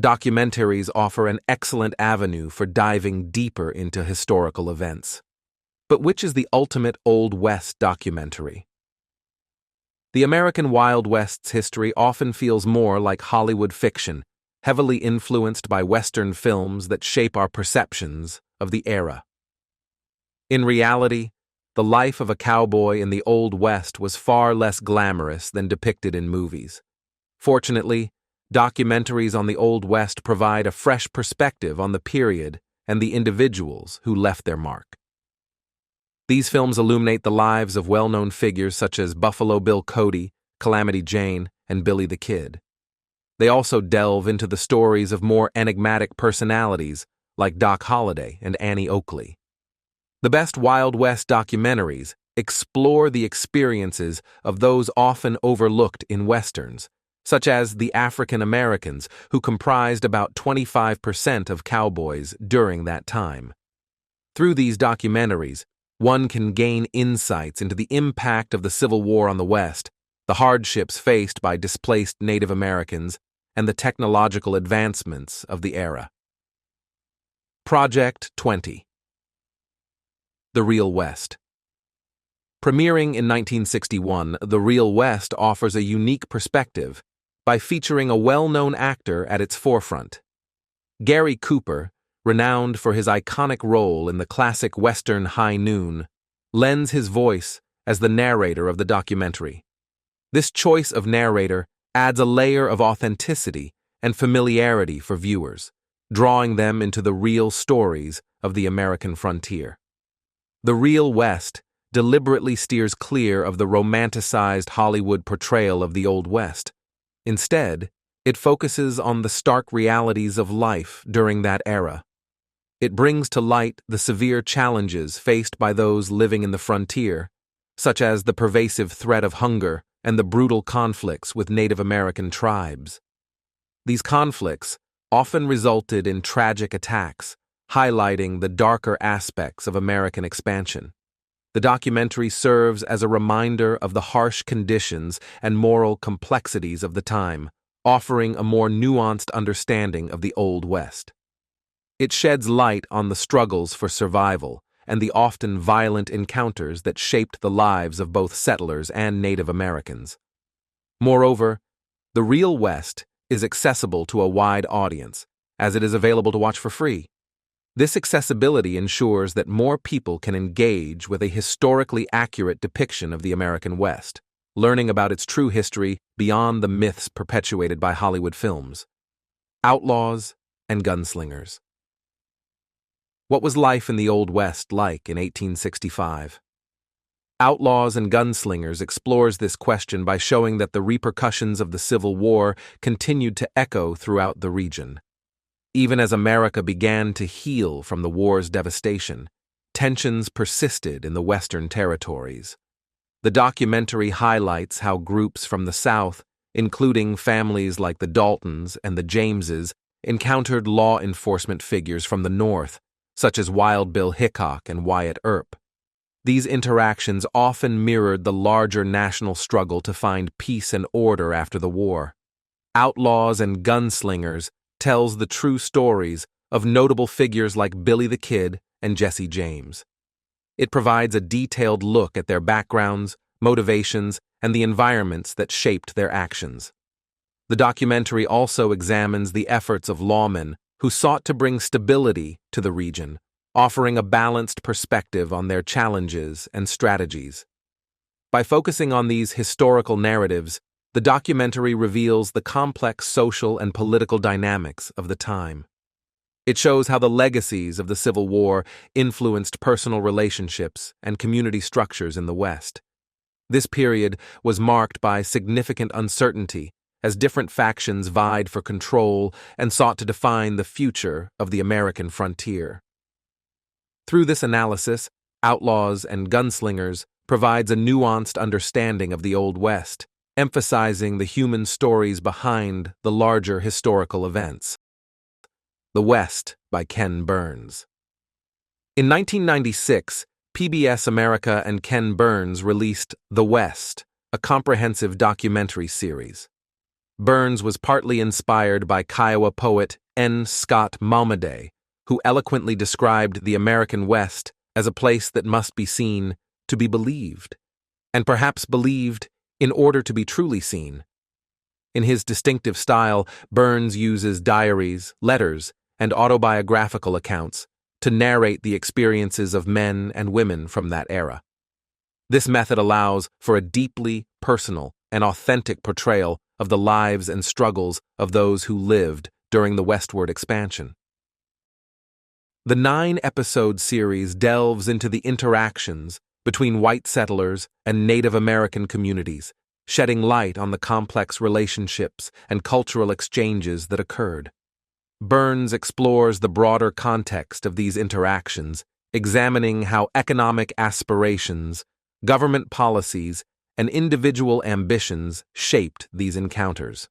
Documentaries offer an excellent avenue for diving deeper into historical events. But which is the ultimate Old West documentary? The American Wild West's history often feels more like Hollywood fiction, heavily influenced by Western films that shape our perceptions of the era. In reality, the life of a cowboy in the Old West was far less glamorous than depicted in movies. Fortunately, documentaries on the Old West provide a fresh perspective on the period and the individuals who left their mark. These films illuminate the lives of well-known figures such as Buffalo Bill Cody, Calamity Jane, and Billy the Kid. They also delve into the stories of more enigmatic personalities like Doc Holliday and Annie Oakley. The best Wild West documentaries explore the experiences of those often overlooked in Westerns, such as the African Americans who comprised about 25% of cowboys during that time. Through these documentaries, one can gain insights into the impact of the Civil War on the West, the hardships faced by displaced Native Americans, and the technological advancements of the era. Project 20. The Real West. Premiering in 1961, The Real West offers a unique perspective by featuring a well-known actor at its forefront. Gary Cooper, renowned for his iconic role in the classic Western High Noon, lends his voice as the narrator of the documentary. This choice of narrator adds a layer of authenticity and familiarity for viewers, drawing them into the real stories of the American frontier. The Real West deliberately steers clear of the romanticized Hollywood portrayal of the Old West. Instead, it focuses on the stark realities of life during that era. It brings to light the severe challenges faced by those living in the frontier, such as the pervasive threat of hunger and the brutal conflicts with Native American tribes. These conflicts often resulted in tragic attacks, highlighting the darker aspects of American expansion. The documentary serves as a reminder of the harsh conditions and moral complexities of the time, offering a more nuanced understanding of the Old West. It sheds light on the struggles for survival and the often violent encounters that shaped the lives of both settlers and Native Americans. Moreover, The Real West is accessible to a wide audience, as it is available to watch for free. This accessibility ensures that more people can engage with a historically accurate depiction of the American West, learning about its true history beyond the myths perpetuated by Hollywood films. Outlaws and Gunslingers. What was life in the Old West like in 1865? Outlaws and Gunslingers explores this question by showing that the repercussions of the Civil War continued to echo throughout the region. Even as America began to heal from the war's devastation, tensions persisted in the Western territories. The documentary highlights how groups from the South, including families like the Daltons and the Jameses, encountered law enforcement figures from the North, such as Wild Bill Hickok and Wyatt Earp. These interactions often mirrored the larger national struggle to find peace and order after the war. Outlaws and Gunslingers tells the true stories of notable figures like Billy the Kid and Jesse James. It provides a detailed look at their backgrounds, motivations, and the environments that shaped their actions. The documentary also examines the efforts of lawmen who sought to bring stability to the region, offering a balanced perspective on their challenges and strategies. By focusing on these historical narratives, the documentary reveals the complex social and political dynamics of the time. It shows how the legacies of the Civil War influenced personal relationships and community structures in the West. This period was marked by significant uncertainty as different factions vied for control and sought to define the future of the American frontier. Through this analysis, Outlaws and Gunslingers provides a nuanced understanding of the Old West, emphasizing the human stories behind the larger historical events. The West by Ken Burns. In 1996, PBS America and Ken Burns released The West, a comprehensive documentary series. Burns was partly inspired by Kiowa poet N. Scott Malmaday, who eloquently described the American West as a place that must be seen to be believed, and perhaps believed in order to be truly seen. In his distinctive style, Burns uses diaries, letters, and autobiographical accounts to narrate the experiences of men and women from that era. This method allows for a deeply personal and authentic portrayal of the lives and struggles of those who lived during the westward expansion. The 9-episode series delves into the interactions between white settlers and Native American communities, shedding light on the complex relationships and cultural exchanges that occurred. Burns explores the broader context of these interactions, examining how economic aspirations, government policies, and individual ambitions shaped these encounters.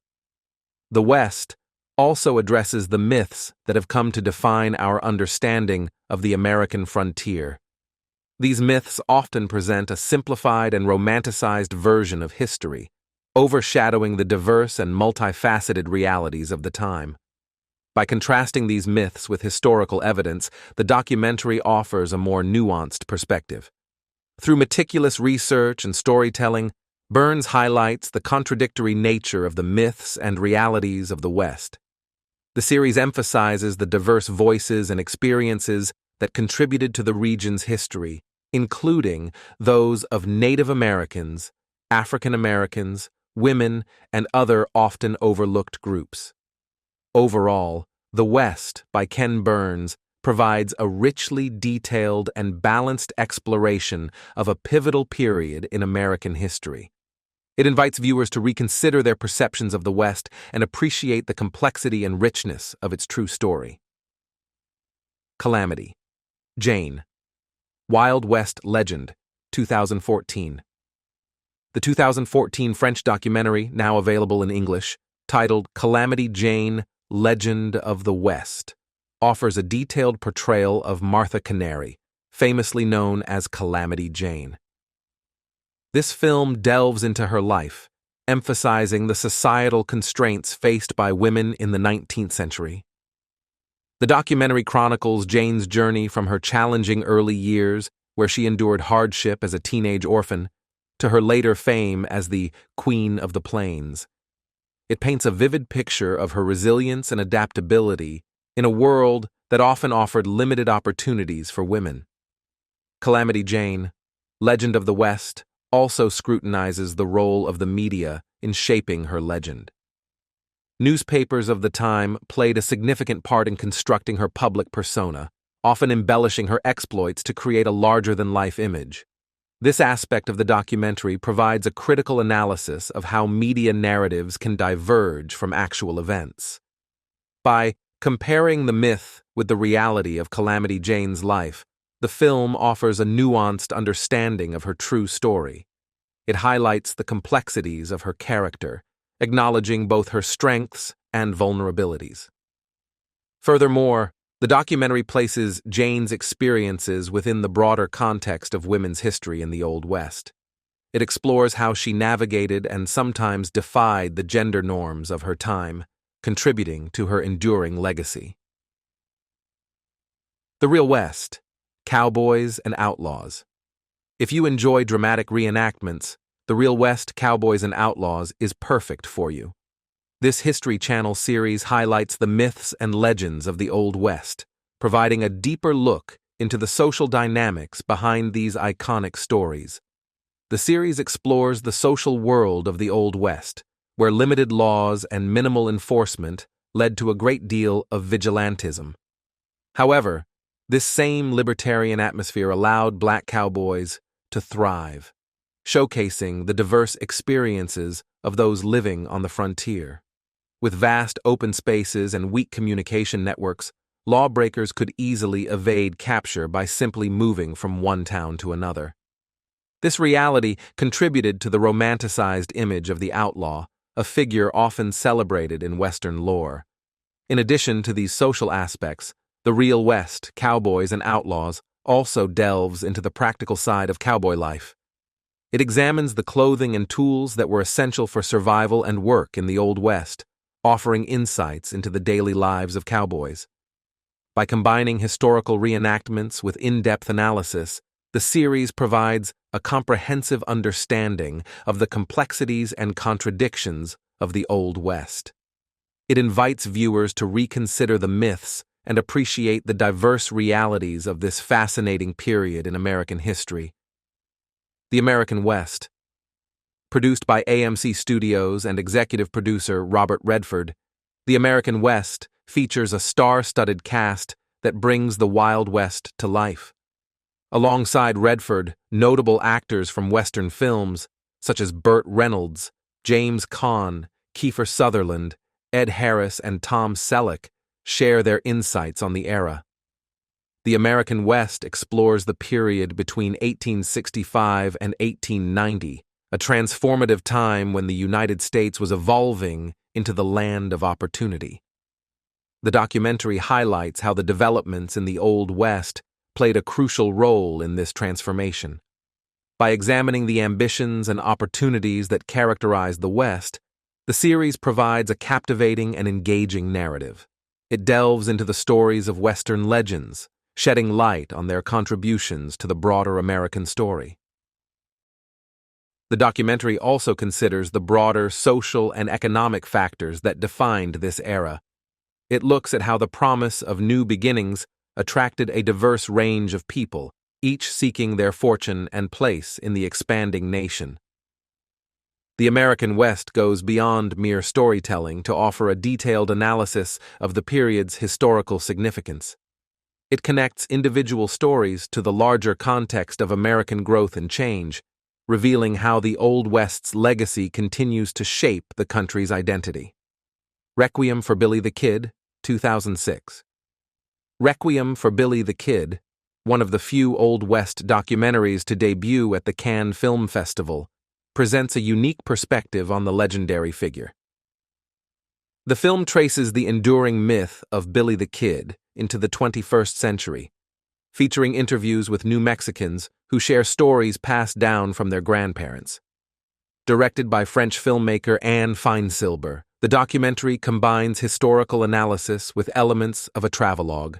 The West also addresses the myths that have come to define our understanding of the American frontier. These myths often present a simplified and romanticized version of history, overshadowing the diverse and multifaceted realities of the time. By contrasting these myths with historical evidence, the documentary offers a more nuanced perspective. Through meticulous research and storytelling, Burns highlights the contradictory nature of the myths and realities of the West. The series emphasizes the diverse voices and experiences that contributed to the region's history, including those of Native Americans, African Americans, women, and other often overlooked groups. Overall, The West by Ken Burns provides a richly detailed and balanced exploration of a pivotal period in American history. It invites viewers to reconsider their perceptions of the West and appreciate the complexity and richness of its true story. Calamity. Jane. Wild West Legend, 2014. The 2014 French documentary, now available in English, titled Calamity Jane, Legend of the West, offers a detailed portrayal of Martha Canary, famously known as Calamity Jane. This film delves into her life, emphasizing the societal constraints faced by women in the 19th century. The documentary chronicles Jane's journey from her challenging early years, where she endured hardship as a teenage orphan, to her later fame as the Queen of the Plains. It paints a vivid picture of her resilience and adaptability in a world that often offered limited opportunities for women. Calamity Jane, Legend of the West, also scrutinizes the role of the media in shaping her legend. Newspapers of the time played a significant part in constructing her public persona, often embellishing her exploits to create a larger-than-life image. This aspect of the documentary provides a critical analysis of how media narratives can diverge from actual events. By comparing the myth with the reality of Calamity Jane's life, the film offers a nuanced understanding of her true story. It highlights the complexities of her character, acknowledging both her strengths and vulnerabilities. Furthermore, the documentary places Jane's experiences within the broader context of women's history in the Old West. It explores how she navigated and sometimes defied the gender norms of her time, contributing to her enduring legacy. The Real West, Cowboys and Outlaws. If you enjoy dramatic reenactments, The Real West, Cowboys and Outlaws is perfect for you. This History Channel series highlights the myths and legends of the Old West, providing a deeper look into the social dynamics behind these iconic stories. The series explores the social world of the Old West, where limited laws and minimal enforcement led to a great deal of vigilantism. However, this same libertarian atmosphere allowed black cowboys to thrive, showcasing the diverse experiences of those living on the frontier. With vast open spaces and weak communication networks, lawbreakers could easily evade capture by simply moving from one town to another. This reality contributed to the romanticized image of the outlaw, a figure often celebrated in Western lore. In addition to these social aspects, The Real West, Cowboys and Outlaws also delves into the practical side of cowboy life. It examines the clothing and tools that were essential for survival and work in the Old West, offering insights into the daily lives of cowboys. By combining historical reenactments with in-depth analysis, the series provides a comprehensive understanding of the complexities and contradictions of the Old West. It invites viewers to reconsider the myths and appreciate the diverse realities of this fascinating period in American history. The American West. Produced by AMC Studios and executive producer Robert Redford, The American West features a star-studded cast that brings the Wild West to life. Alongside Redford, notable actors from Western films, such as Burt Reynolds, James Caan, Kiefer Sutherland, Ed Harris, and Tom Selleck, share their insights on the era. The American West explores the period between 1865 and 1890, a transformative time when the United States was evolving into the land of opportunity. The documentary highlights how the developments in the Old West played a crucial role in this transformation. By examining the ambitions and opportunities that characterized the West, the series provides a captivating and engaging narrative. It delves into the stories of Western legends, shedding light on their contributions to the broader American story. The documentary also considers the broader social and economic factors that defined this era. It looks at how the promise of new beginnings attracted a diverse range of people, each seeking their fortune and place in the expanding nation. The American West goes beyond mere storytelling to offer a detailed analysis of the period's historical significance. It connects individual stories to the larger context of American growth and change, revealing how the Old West's legacy continues to shape the country's identity. Requiem for Billy the Kid, 2006. Requiem for Billy the Kid, one of the few Old West documentaries to debut at the Cannes Film Festival, presents a unique perspective on the legendary figure. The film traces the enduring myth of Billy the Kid into the 21st century, featuring interviews with New Mexicans who share stories passed down from their grandparents. Directed by French filmmaker Anne Feinsilber, the documentary combines historical analysis with elements of a travelogue.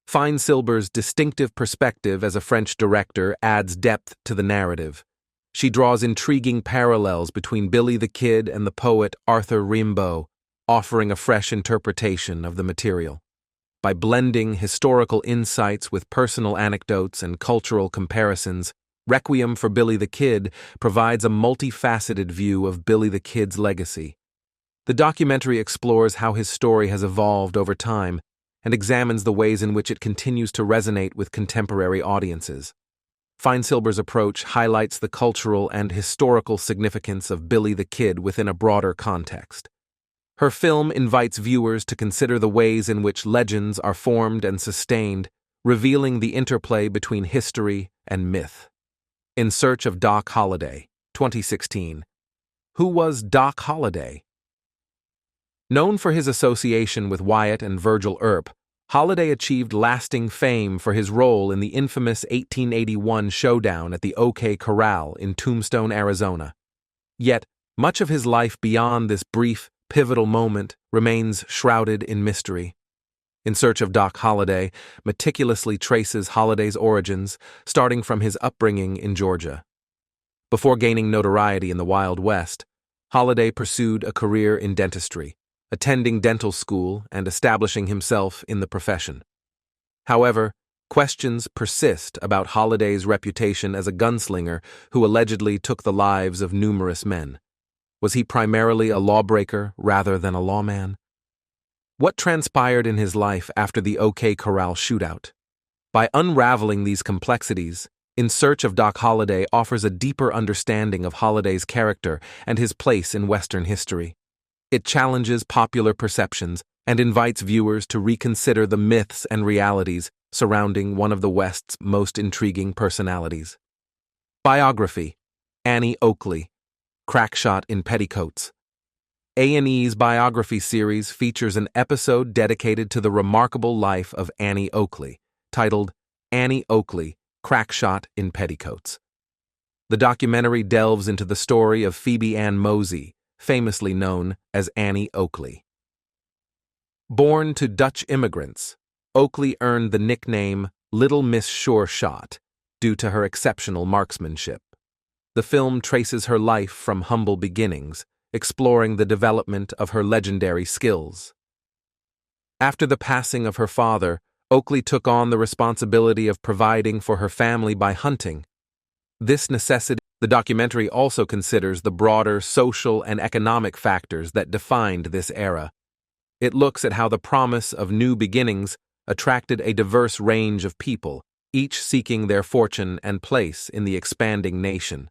Feinsilber's distinctive perspective as a French director adds depth to the narrative. She draws intriguing parallels between Billy the Kid and the poet Arthur Rimbaud, offering a fresh interpretation of the material. By blending historical insights with personal anecdotes and cultural comparisons, Requiem for Billy the Kid provides a multifaceted view of Billy the Kid's legacy. The documentary explores how his story has evolved over time and examines the ways in which it continues to resonate with contemporary audiences. Feinsilber's approach highlights the cultural and historical significance of Billy the Kid within a broader context. Her film invites viewers to consider the ways in which legends are formed and sustained, revealing the interplay between history and myth. In Search of Doc Holliday, 2016. Who was Doc Holliday? Known for his association with Wyatt and Virgil Earp, Holliday achieved lasting fame for his role in the infamous 1881 showdown at the OK Corral in Tombstone, Arizona. Yet, much of his life beyond this brief, pivotal moment remains shrouded in mystery. In Search of Doc Holliday meticulously traces Holliday's origins, starting from his upbringing in Georgia. Before gaining notoriety in the Wild West, Holliday pursued a career in dentistry, attending dental school and establishing himself in the profession. However, questions persist about Holliday's reputation as a gunslinger who allegedly took the lives of numerous men. Was he primarily a lawbreaker rather than a lawman? What transpired in his life after the OK Corral shootout? By unraveling these complexities, In Search of Doc Holliday offers a deeper understanding of Holliday's character and his place in Western history. It challenges popular perceptions and invites viewers to reconsider the myths and realities surrounding one of the West's most intriguing personalities. Biography: Annie Oakley, Crackshot in Petticoats. A&E's biography series features an episode dedicated to the remarkable life of Annie Oakley, titled Annie Oakley, Crackshot in Petticoats. The documentary delves into the story of Phoebe Ann Mosey, famously known as Annie Oakley. Born to Dutch immigrants, Oakley earned the nickname Little Miss Sure Shot due to her exceptional marksmanship. The film traces her life from humble beginnings, exploring the development of her legendary skills. After the passing of her father, Oakley took on the responsibility of providing for her family by hunting. This necessity, the documentary also considers the broader social and economic factors that defined this era. It looks at how the promise of new beginnings attracted a diverse range of people, each seeking their fortune and place in the expanding nation.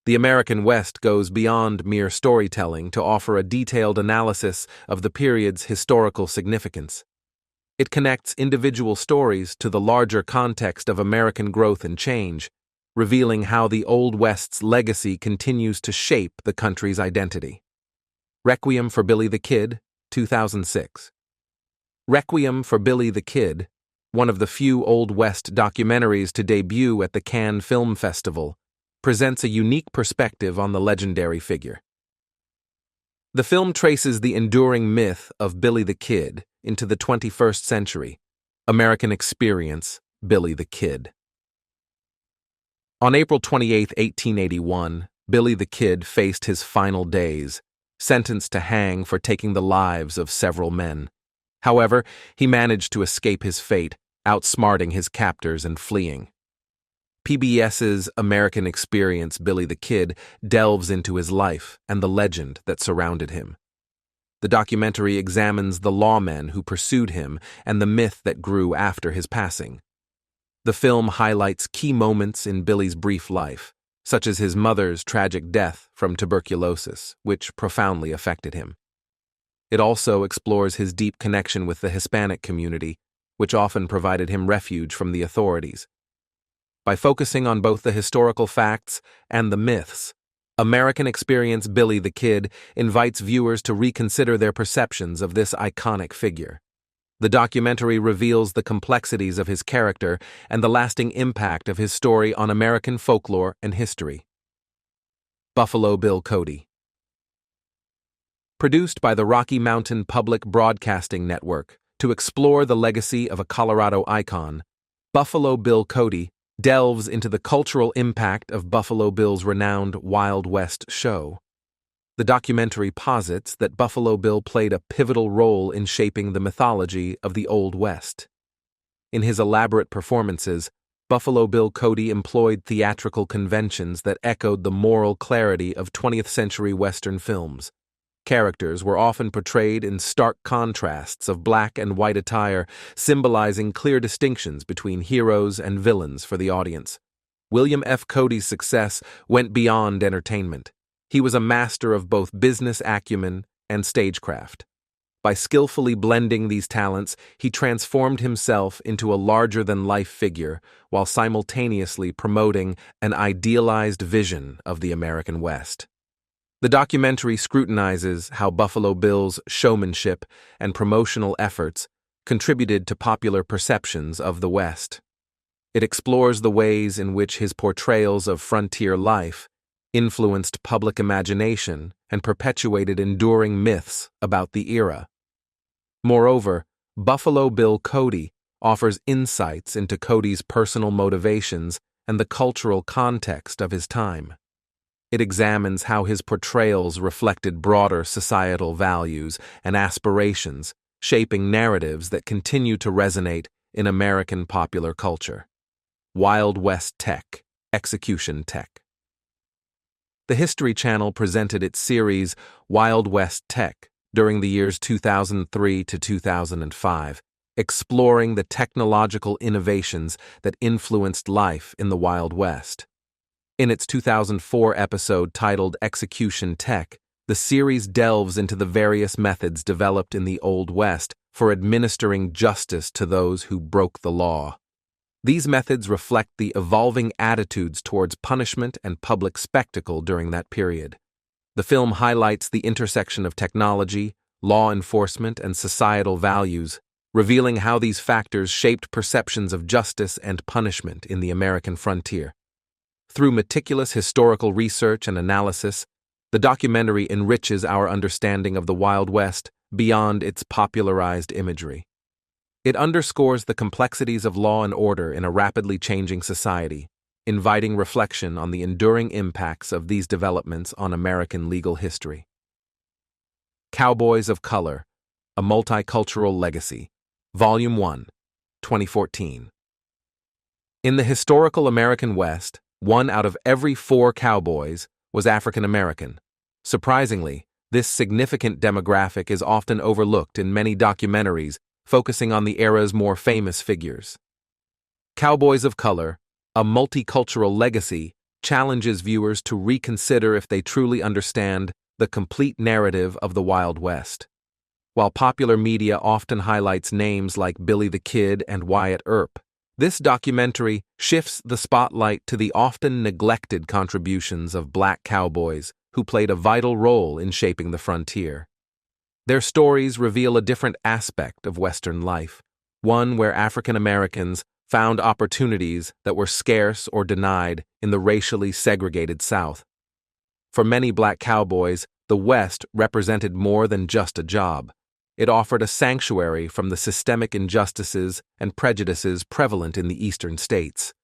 The American West goes beyond mere storytelling to offer a detailed analysis of the period's historical significance. It connects individual stories to the larger context of American growth and change, revealing how the Old West's legacy continues to shape the country's identity. Requiem for Billy the Kid, 2006. Requiem for Billy the Kid, one of the few Old West documentaries to debut at the Cannes Film Festival, presents a unique perspective on the legendary figure. The film traces the enduring myth of Billy the Kid into the 21st century. American Experience, Billy the Kid. On April 28, 1881, Billy the Kid faced his final days, sentenced to hang for taking the lives of several men. However, he managed to escape his fate, outsmarting his captors and fleeing. PBS's American Experience, Billy the Kid delves into his life and the legend that surrounded him. The documentary examines the lawmen who pursued him and the myth that grew after his passing. The film highlights key moments in Billy's brief life, such as his mother's tragic death from tuberculosis, which profoundly affected him. It also explores his deep connection with the Hispanic community, which often provided him refuge from the authorities. By focusing on both the historical facts and the myths, American Experience, Billy the Kid invites viewers to reconsider their perceptions of this iconic figure. The documentary reveals the complexities of his character and the lasting impact of his story on American folklore and history. Buffalo Bill Cody. Produced by the Rocky Mountain Public Broadcasting Network to explore the legacy of a Colorado icon, Buffalo Bill Cody delves into the cultural impact of Buffalo Bill's renowned Wild West show. The documentary posits that Buffalo Bill played a pivotal role in shaping the mythology of the Old West. In his elaborate performances, Buffalo Bill Cody employed theatrical conventions that echoed the moral clarity of 20th-century Western films. Characters were often portrayed in stark contrasts of black and white attire, symbolizing clear distinctions between heroes and villains for the audience. William F. Cody's success went beyond entertainment. He was a master of both business acumen and stagecraft. By skillfully blending these talents, he transformed himself into a larger-than-life figure while simultaneously promoting an idealized vision of the American West. The documentary scrutinizes how Buffalo Bill's showmanship and promotional efforts contributed to popular perceptions of the West. It explores the ways in which his portrayals of frontier life influenced public imagination and perpetuated enduring myths about the era. Moreover, Buffalo Bill Cody offers insights into Cody's personal motivations and the cultural context of his time. It examines how his portrayals reflected broader societal values and aspirations, shaping narratives that continue to resonate in American popular culture. Wild West Tech, Execution Tech. The History Channel presented its series Wild West Tech during the years 2003 to 2005, exploring the technological innovations that influenced life in the Wild West. In its 2004 episode titled Execution Tech, the series delves into the various methods developed in the Old West for administering justice to those who broke the law. These methods reflect the evolving attitudes towards punishment and public spectacle during that period. The film highlights the intersection of technology, law enforcement, and societal values, revealing how these factors shaped perceptions of justice and punishment in the American frontier. Through meticulous historical research and analysis, the documentary enriches our understanding of the Wild West beyond its popularized imagery. It underscores the complexities of law and order in a rapidly changing society, inviting reflection on the enduring impacts of these developments on American legal history. Cowboys of Color, A Multicultural Legacy, Volume 1, 2014. In the historical American West, 1 out of every 4 cowboys was African American. Surprisingly, this significant demographic is often overlooked in many documentaries focusing on the era's more famous figures. Cowboys of Color, A Multicultural Legacy challenges viewers to reconsider if they truly understand the complete narrative of the Wild West. While popular media often highlights names like Billy the Kid and Wyatt Earp, this documentary shifts the spotlight to the often neglected contributions of Black cowboys who played a vital role in shaping the frontier. Their stories reveal a different aspect of Western life, one where African Americans found opportunities that were scarce or denied in the racially segregated South. For many Black cowboys, the West represented more than just a job. It offered a sanctuary from the systemic injustices and prejudices prevalent in the eastern states.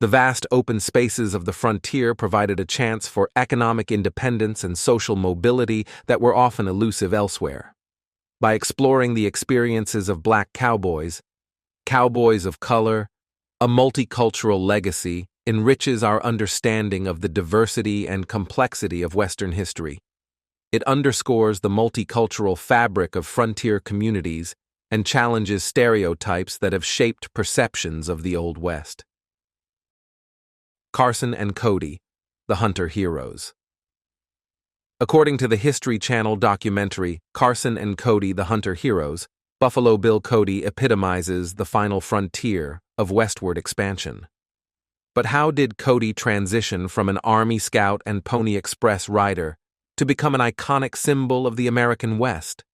The vast open spaces of the frontier provided a chance for economic independence and social mobility that were often elusive elsewhere. By exploring the experiences of Black cowboys, Cowboys of Color, A Multicultural Legacy enriches our understanding of the diversity and complexity of Western history. It underscores the multicultural fabric of frontier communities and challenges stereotypes that have shaped perceptions of the Old West. Carson and Cody, The Hunter Heroes. According to the History Channel documentary Carson and Cody, The Hunter Heroes, Buffalo Bill Cody epitomizes the final frontier of westward expansion. But how did Cody transition from an Army Scout and Pony Express rider to become an iconic symbol of the American West?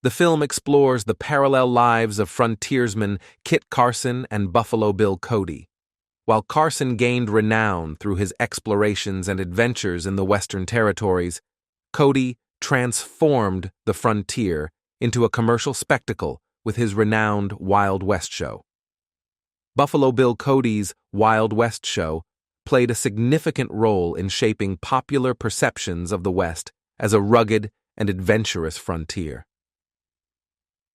The film explores the parallel lives of frontiersmen Kit Carson and Buffalo Bill Cody. While Carson gained renown through his explorations and adventures in the Western territories, Cody transformed the frontier into a commercial spectacle with his renowned Wild West show. Buffalo Bill Cody's Wild West show played a significant role in shaping popular perceptions of the West as a rugged and adventurous frontier.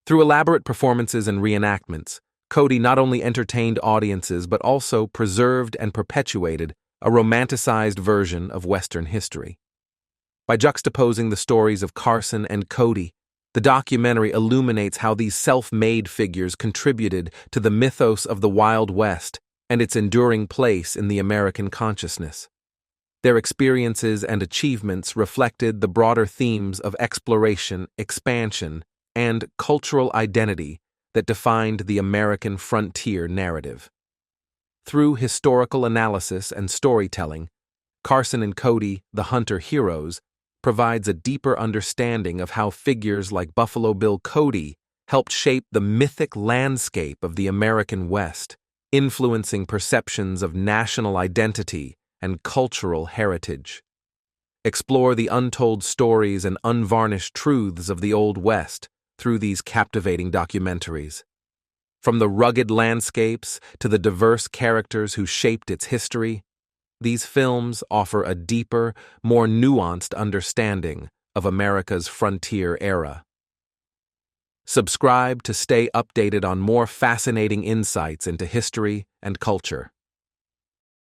Through elaborate performances and reenactments, Cody not only entertained audiences but also preserved and perpetuated a romanticized version of Western history. By juxtaposing the stories of Carson and Cody, the documentary illuminates how these self-made figures contributed to the mythos of the Wild West and its enduring place in the American consciousness. Their experiences and achievements reflected the broader themes of exploration, expansion, and cultural identity that defined the American frontier narrative. Through historical analysis and storytelling, Carson and Cody, The Hunter Heroes, provides a deeper understanding of how figures like Buffalo Bill Cody helped shape the mythic landscape of the American West, influencing perceptions of national identity and cultural heritage. Explore the untold stories and unvarnished truths of the Old West through these captivating documentaries. From the rugged landscapes to the diverse characters who shaped its history, these films offer a deeper, more nuanced understanding of America's frontier era. Subscribe to stay updated on more fascinating insights into history and culture.